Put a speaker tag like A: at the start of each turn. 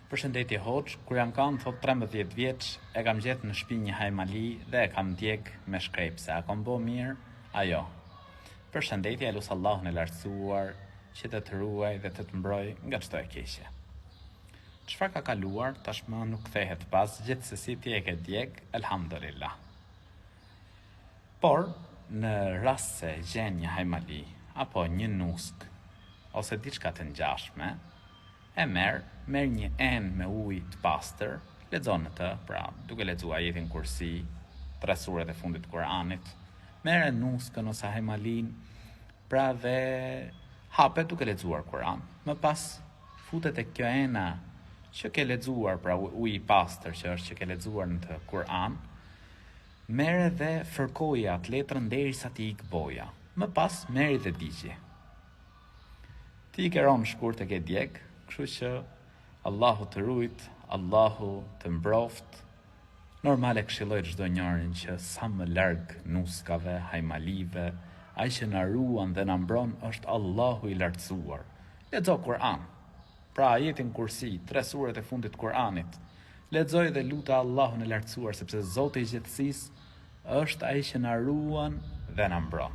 A: Përshëndetje hoxh, kur jam kanë thot 13 vjeç, e kam gjetë në shtëpi një hajmali dhe e kam djeg me shkrepse. A kam bo mirë? Ajo. Përshëndetje, elus Allahun e lartësuar, që të ruaj dhe të mbroj nga çdo e keqe. Çfarë ka kaluar, tashmë nuk kthehet pas, gjithsesi ti e ke djeg, elhamdulillah. Por, në rast se gjen një hajmali, apo një nusk, ose diçka të ngjashme, e merr një enë me ujë të pastër, lexon të, pra, duke lexuar ajetin Kursi, 3 suret e fundit të Kuranit, merr nuskën ose hajmalin, pra dhe hapet duke lexuar Kur'an. Më pas futet e kjo ena që ke lexuar, pra uji i pastër që është që ke lexuar në të Kur'an, merr dhe fërkoi atë letrën derisa ti ik boja. Më pas merr dhe digje. Ti i ke rënë shkurt e ke djeg, kështu që Allahu të rujt, Allahu të mbroft. Normale këshilloj çdo njërin që sa më larg nuskave, hajmalive, ai që na ruan dhe na mbron është Allahu i lartësuar. Lexo Kur'an. Pra ajetin Kursi, 3 suret e fundit të Kuranit. Lexoj dhe luta Allahun e lartësuar sepse Zoti i gjithësisë është ai që na ruan dhe na mbron.